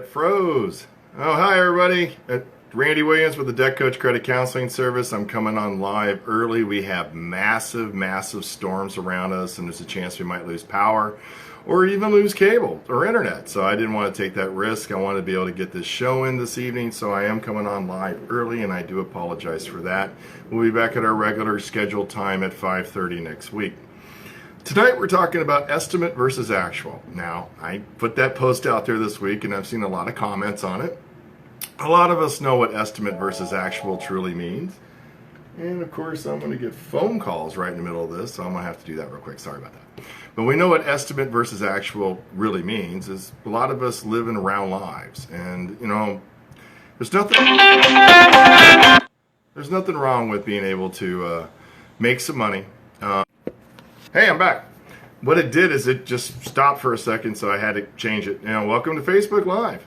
froze. Oh, hi everybody. Randy Williams with the Debt Coach Credit Counseling Service. I'm coming on live early. We have massive storms around us, and there's a chance we might lose power or even lose cable or internet. So I didn't want to take that risk. I wanted to be able to get this show in this evening, so I am coming on live early, and I do apologize for that. We'll be back at our regular scheduled time at 5:30 next week. Tonight we're talking about estimate versus actual. Now, I put that post out there this week, and I've seen a lot of comments on it. A lot of us know what estimate versus actual truly means. And of course, I'm going to get phone calls right in the middle of this, so I'm going to have to do that real quick. Sorry about that. But we know what estimate versus actual really means is a lot of us live in round lives. And, you know, there's nothing wrong with being able to make some money. Hey, I'm back. What it did is it just stopped for a second, so I had to change it. Now, welcome to Facebook Live.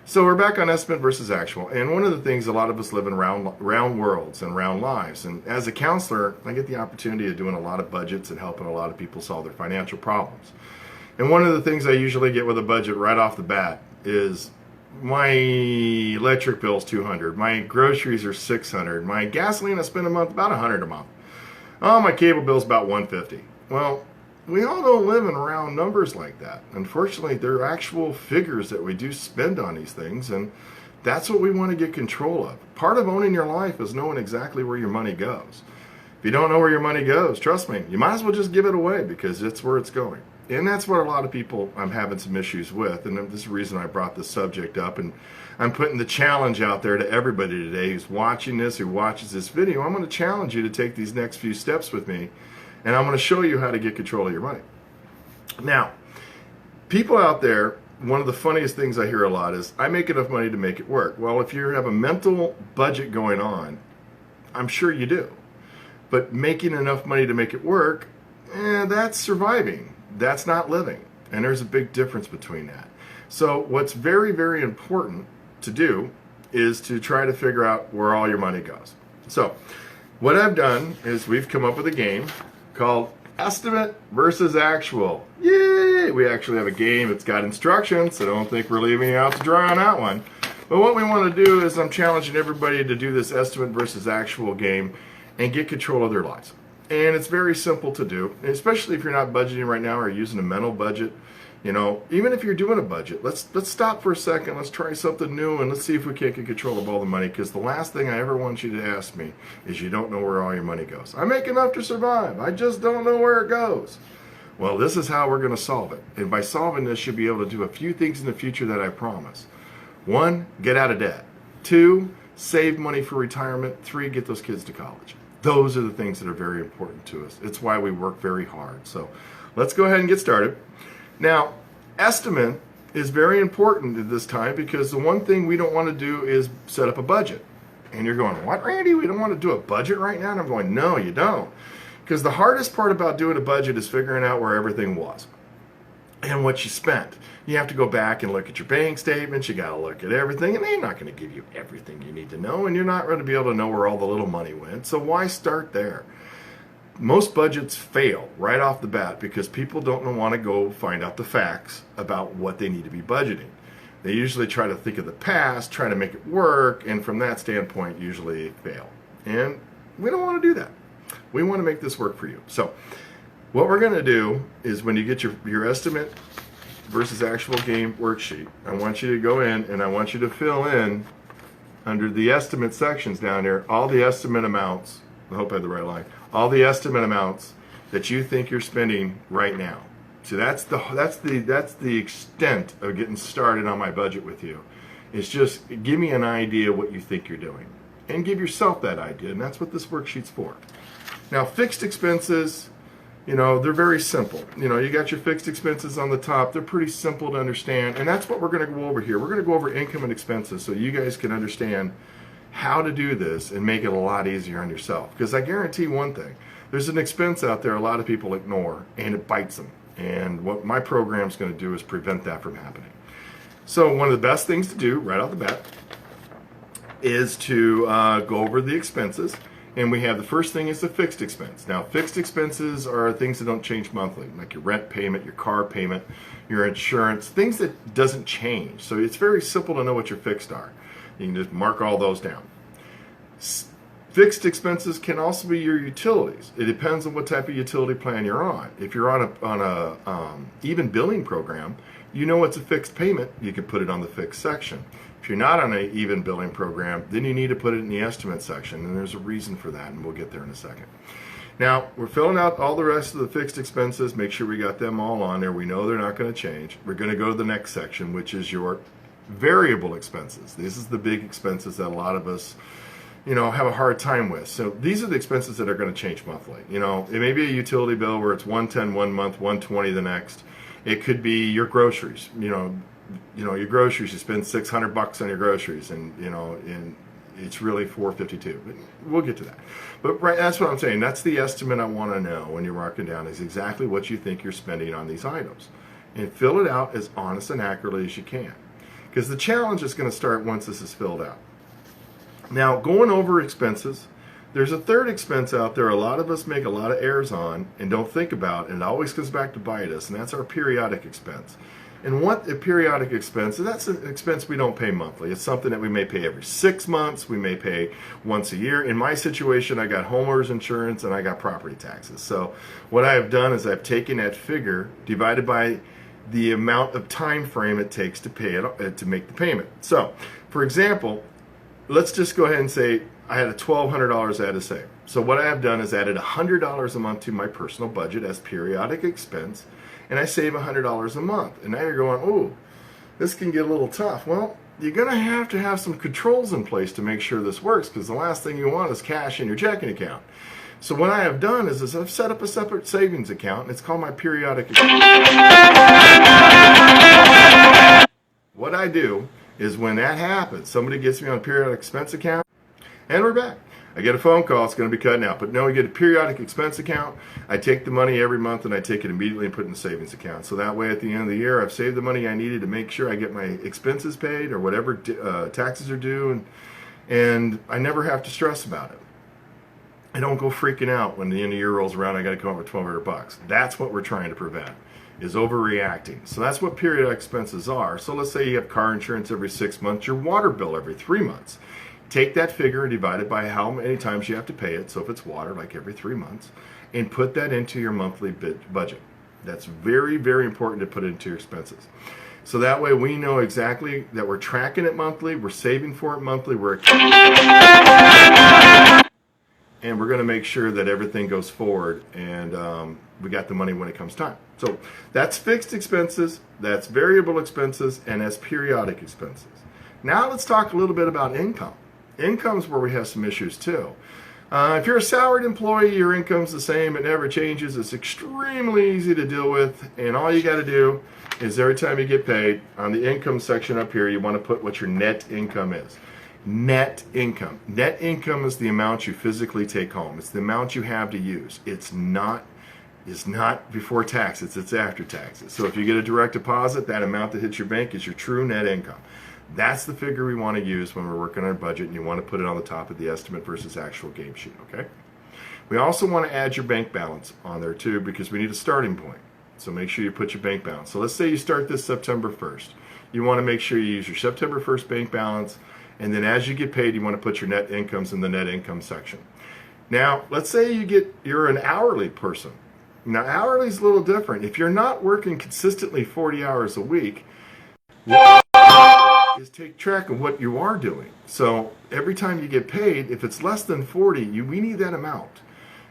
So we're back on estimate versus actual. And one of the things, a lot of us live in round worlds and round lives. And as a counselor, I get the opportunity of doing a lot of budgets and helping a lot of people solve their financial problems. And one of the things I usually get with a budget right off the bat is my electric bill's $200, my groceries are $600, my gasoline I spend a month about $100 a month. Oh, my cable bill's about $150. Well, we all don't live in round numbers like that. Unfortunately, there are actual figures that we do spend on these things, and that's what we want to get control of. Part of owning your life is knowing exactly where your money goes. If you don't know where your money goes, trust me, you might as well just give it away because it's where it's going. And that's what a lot of people I'm having some issues with, and this is the reason I brought this subject up. And I'm putting the challenge out there to everybody today who's watching this, who watches this video. I'm going to challenge you to take these next few steps with me, and I'm going to show you how to get control of your money. Now, people out there, one of the funniest things I hear a lot is, I make enough money to make it work. Well, if you have a mental budget going on, I'm sure you do. But making enough money to make it work, that's surviving. That's not living. And there's a big difference between that. So what's very important to do is to try to figure out where all your money goes. So what I've done is we've come up with a game called Estimate versus Actual. Yay! We actually have a game. It's got instructions, so don't think we're leaving you out to dry on that one. But what we want to do is I'm challenging everybody to do this Estimate versus Actual game and get control of their lives. And it's very simple to do, especially if you're not budgeting right now or using a mental budget. You know, even if you're doing a budget, let's stop for a second. Let's try something new, and let's see if we can't get control of all the money. Because the last thing I ever want you to ask me is you don't know where all your money goes. I make enough to survive. I just don't know where it goes. Well, this is how we're going to solve it. And by solving this, you'll be able to do a few things in the future that I promise. 1, get out of debt. 2, save money for retirement. 3, get those kids to college. Those are the things that are very important to us. It's why we work very hard. So let's go ahead and get started. Now, estimate is very important at this time because the one thing we don't want to do is set up a budget. And you're going, what, Randy? We don't want to do a budget right now? And I'm going, no, you don't. Because the hardest part about doing a budget is figuring out where everything was and what you spent. You have to go back and look at your bank statements. You got to look at everything, and they're not going to give you everything you need to know, and you're not going to be able to know where all the little money went. So why start there? Most budgets fail right off the bat because people don't want to go find out the facts about what they need to be budgeting. They usually try to think of the past, try to make it work, and from that standpoint, usually fail. And we don't want to do that. We want to make this work for you. So what we're going to do is when you get your estimate versus actual game worksheet, I want you to go in and I want you to fill in under the estimate sections down there all the estimate amounts. I hope I had the right line. All the estimate amounts that you think you're spending right now. So that's the extent of getting started on my budget with you. It's just give me an idea what you think you're doing and give yourself that idea, and that's what this worksheet's for. Now, fixed expenses, you know, they're very simple. You know, you got your fixed expenses on the top. They're pretty simple to understand, and that's what we're going to go over here. We're going to go over income and expenses so you guys can understand how to do this and make it a lot easier on yourself. Because I guarantee one thing, there's an expense out there a lot of people ignore, and it bites them. And what my program's going to do is prevent that from happening. So one of the best things to do right off the bat is to go over the expenses. And we have the first thing is the fixed expense. Now, fixed expenses are things that don't change monthly, like your rent payment, your car payment, your insurance, things that doesn't change. So it's very simple to know what your fixed are. You can just mark all those down. Fixed expenses can also be your utilities. It depends on what type of utility plan you're on. If you're on a even billing program, you know it's a fixed payment, you can put it on the fixed section. If you're not on an even billing program, then you need to put it in the estimate section, and there's a reason for that, and we'll get there in a second. Now, we're filling out all the rest of the fixed expenses, make sure we got them all on there. We know they're not going to change. We're going to go to the next section, which is your variable expenses. This is the big expenses that a lot of us have a hard time with. So these are the expenses that are going to change monthly. It may be a utility bill where it's $110 one month, $120 the next. It could be your groceries. Your groceries, you spend $600 on your groceries, and it's really $452. We'll get to that. But that's what I'm saying. That's the estimate I want to know when you're marking down is exactly what you think you're spending on these items. And fill it out as honest and accurately as you can. Because the challenge is going to start once this is filled out. Now, going over expenses, there's a third expense out there a lot of us make a lot of errors on and don't think about, and it always comes back to bite us, and that's our periodic expense. And what a periodic expense is, that's an expense we don't pay monthly. It's something that we may pay every 6 months, we may pay once a year. In my situation, I got homeowners insurance and I got property taxes. So what I have done is I've taken that figure divided by the amount of time frame it takes to pay it, to make the payment. So, for example, let's just go ahead and say I had a $1,200 I had to save. So what I have done is added $100 a month to my personal budget as periodic expense, and I save $100 a month. And now you're going, oh, this can get a little tough. Well, you're going to have some controls in place to make sure this works, because the last thing you want is cash in your checking account. So what I have done is I've set up a separate savings account, and it's called my periodic account. What I do is when that happens, somebody gets me on a periodic expense account, and we're back. I get a phone call, it's going to be cutting out. But no, we get a periodic expense account. I take the money every month and I take it immediately and put it in the savings account. So that way at the end of the year, I've saved the money I needed to make sure I get my expenses paid or whatever taxes are due, and I never have to stress about it. I don't go freaking out when the end of the year rolls around, I got to come up with $1,200. That's what we're trying to prevent, is overreacting. So that's what periodic expenses are. So let's say you have car insurance every 6 months, your water bill every 3 months. Take that figure and divide it by how many times you have to pay it. So if it's water, like every 3 months, and put that into your monthly budget. That's very, very important to put into your expenses. So that way we know exactly that we're tracking it monthly, we're saving for it monthly, and we're going to make sure that everything goes forward, and we got the money when it comes time. So that's fixed expenses, that's variable expenses, and that's periodic expenses. Now let's talk a little bit about income. Income's where we have some issues too. If you're a salaried employee, your income's the same, it never changes, it's extremely easy to deal with, and all you got to do is every time you get paid, on the income section up here, you want to put what your net income is. Net income. Net income is the amount you physically take home. It's the amount you have to use. It's not before taxes, it's after taxes. So if you get a direct deposit, that amount that hits your bank is your true net income. That's the figure we want to use when we're working on our budget, and you want to put it on the top of the estimate versus actual game sheet, okay? We also want to add your bank balance on there too, because we need a starting point. So make sure you put your bank balance. So let's say you start this September 1st. You want to make sure you use your September 1st bank balance, and then as you get paid, you want to put your net incomes in the net income section. Now, let's say you're an hourly person. Now, hourly is a little different. If you're not working consistently 40 hours a week, is take track of what you are doing. So every time you get paid, if it's less than 40, we need that amount.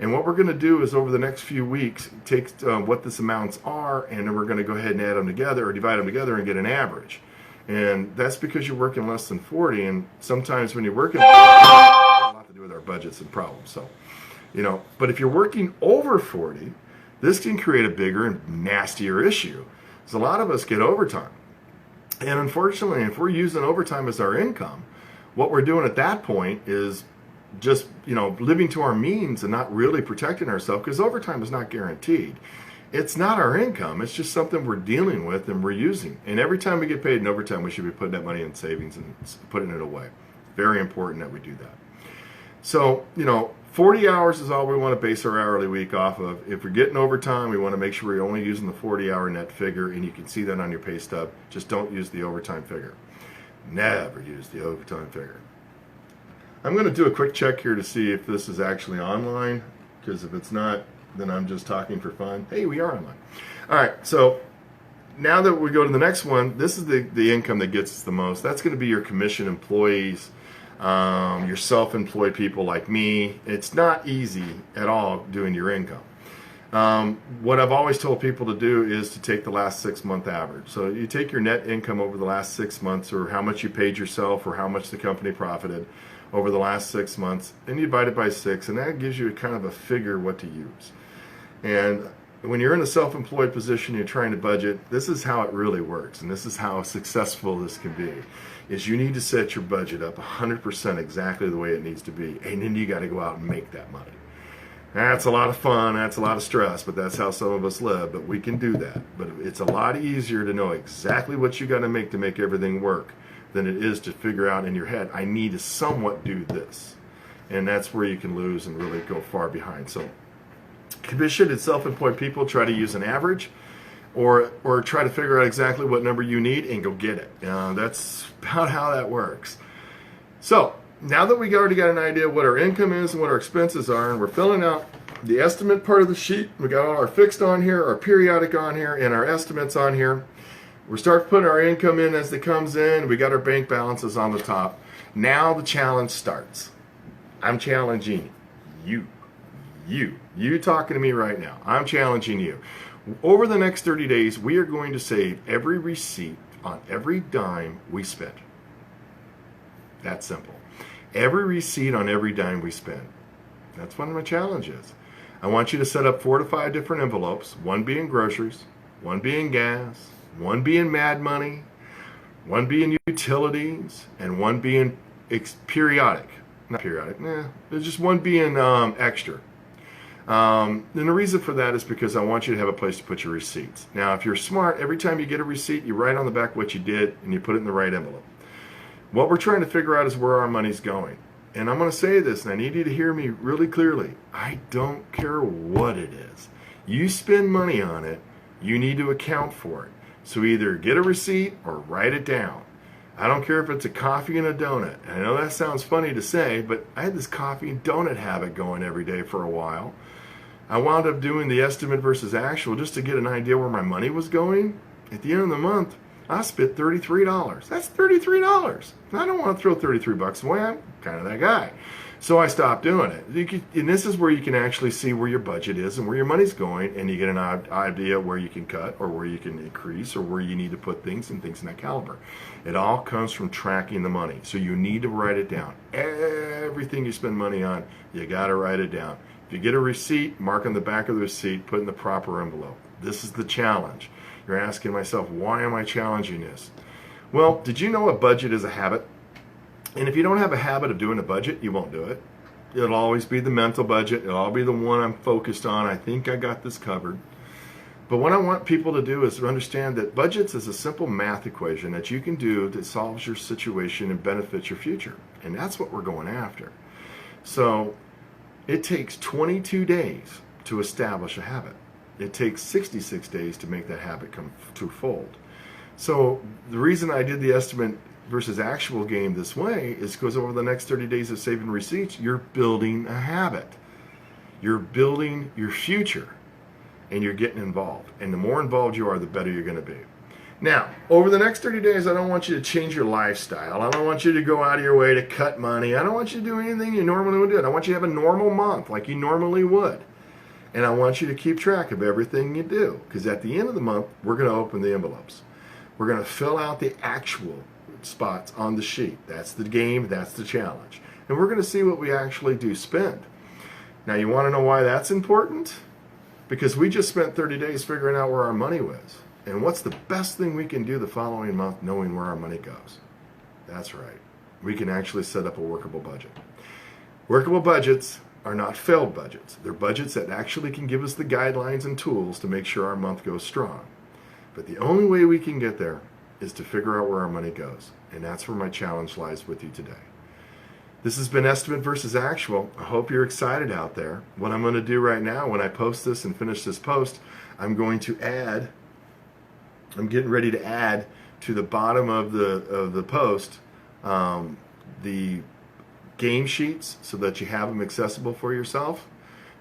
And what we're going to do is over the next few weeks, take what this amounts are, and then we're going to go ahead and add them together or divide them together and get an average. And that's because you're working less than 40, and sometimes when you're working, it's got a lot to do with our budgets and problems. So, but if you're working over 40, this can create a bigger and nastier issue. Because a lot of us get overtime. And unfortunately, if we're using overtime as our income, what we're doing at that point is just, living to our means and not really protecting ourselves, because overtime is not guaranteed. It's not our income. It's just something we're dealing with and we're using. And every time we get paid in overtime, we should be putting that money in savings and putting it away. Very important that we do that. So, 40 hours is all we want to base our hourly week off of. If we're getting overtime, we want to make sure we're only using the 40-hour net figure, and you can see that on your pay stub. Just don't use the overtime figure. Never use the overtime figure. I'm going to do a quick check here to see if this is actually online, because if it's not, then I'm just talking for fun. Hey, we are online. All right, so now that we go to the next one, this is the income that gets us the most. That's going to be your commission employees, your self-employed people like me. It's not easy at all doing your income. What I've always told people to do is to take the last 6-month average. So you take your net income over the last 6 months, or how much you paid yourself, or how much the company profited over the last 6 months, and you divide it by 6, and that gives you a kind of a figure what to use. And when you're in a self-employed position, you're trying to budget, this is how it really works, and this is how successful this can be, is you need to set your budget up 100% exactly the way it needs to be, and then you got to go out and make that money. That's a lot of fun, that's a lot of stress, but that's how some of us live, but we can do that. But it's a lot easier to know exactly what you got to make everything work than it is to figure out in your head, I need to somewhat do this. And that's where you can lose and really go far behind. So commission and self-employed people try to use an average, or try to figure out exactly what number you need and go get it. That's about how that works. So now that we already got an idea of what our income is and what our expenses are, and we're filling out the estimate part of the sheet, we got all our fixed on here, our periodic on here, and our estimates on here. We start putting our income in as it comes in. We got our bank balances on the top. Now the challenge starts. I'm challenging you. You talking to me right now. I'm challenging you. Over the next 30 days, we are going to save every receipt on every dime we spend. That's simple. Every receipt on every dime we spend. That's one of my challenges. I want you to set up 4 to 5 different envelopes, one being groceries, one being gas, one being mad money, one being utilities, and one being periodic. Not periodic, there's just one being extra. And the reason for that is because I want you to have a place to put your receipts. Now, if you're smart, every time you get a receipt, you write on the back what you did, and you put it in the right envelope. What we're trying to figure out is where our money's going. And I'm going to say this, and I need you to hear me really clearly. I don't care what it is. You spend money on it, you need to account for it. So either get a receipt or write it down. I don't care if it's a coffee and a donut. I know that sounds funny to say, but I had this coffee and donut habit going every day for a while. I wound up doing the estimate versus actual just to get an idea where my money was going. At the end of the month, I spent $33. That's $33. I don't want to throw 33 bucks away. I'm kind of that guy. So I stopped doing it. And this is where you can actually see where your budget is and where your money's going, and you get an idea where you can cut or where you can increase or where you need to put things and things in that caliber. It all comes from tracking the money. So you need to write it down. Everything you spend money on, you got to write it down. If you get a receipt, mark on the back of the receipt, put in the proper envelope. This is the challenge. You're asking myself, why am I challenging this? Well, did you know a budget is a habit? And if you don't have a habit of doing a budget, you won't do it. It'll always be the mental budget. It'll all be the one I'm focused on. I think I got this covered. But what I want people to do is to understand that budgets is a simple math equation that you can do that solves your situation and benefits your future. And that's what we're going after. So it takes 22 days to establish a habit. It takes 66 days to make that habit come to fold. So the reason I did the estimate versus actual game this way is because over the next 30 days of saving receipts, you're building a habit. You're building your future, and you're getting involved. And the more involved you are, the better you're going to be. Now, over the next 30 days, I don't want you to change your lifestyle. I don't want you to go out of your way to cut money. I don't want you to do anything you normally would do. I want you to have a normal month like you normally would. And I want you to keep track of everything you do, because at the end of the month, we're going to open the envelopes. We're going to fill out the actual spots on the sheet. That's the game, that's the challenge. And we're going to see what we actually do spend. Now, you want to know why that's important? Because we just spent 30 days figuring out where our money was. And what's the best thing we can do the following month knowing where our money goes? That's right. We can actually set up a workable budget. Workable budgets are not failed budgets. They're budgets that actually can give us the guidelines and tools to make sure our month goes strong. But the only way we can get there is to figure out where our money goes. And that's where my challenge lies with you today. This has been Estimate versus Actual. I hope you're excited out there. What I'm going to do right now, when I post this and finish this post, I'm getting ready to add to the bottom of the post the game sheets so that you have them accessible for yourself.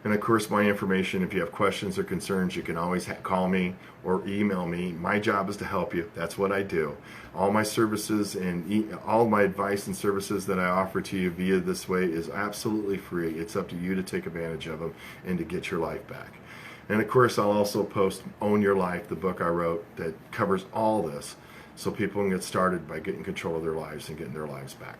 And of course, my information, if you have questions or concerns, you can always call me or email me. My job is to help you. That's what I do. All my services and all my advice and services that I offer to you via this way is absolutely free. It's up to you to take advantage of them and to get your life back. And of course, I'll also post Own Your Life, the book I wrote that covers all this, so people can get started by getting control of their lives and getting their lives back.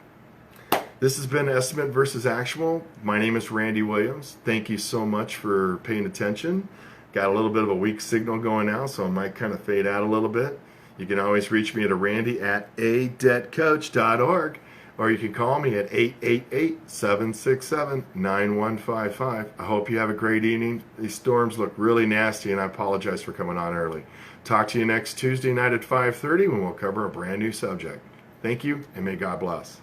This has been Estimate versus Actual. My name is Randy Williams. Thank you so much for paying attention. Got a little bit of a weak signal going now, so I might kind of fade out a little bit. You can always reach me at randy@adebtcoach.org, or you can call me at 888-767-9155. I hope you have a great evening. These storms look really nasty, and I apologize for coming on early. Talk to you next Tuesday night at 5:30 when we'll cover a brand new subject. Thank you, and may God bless.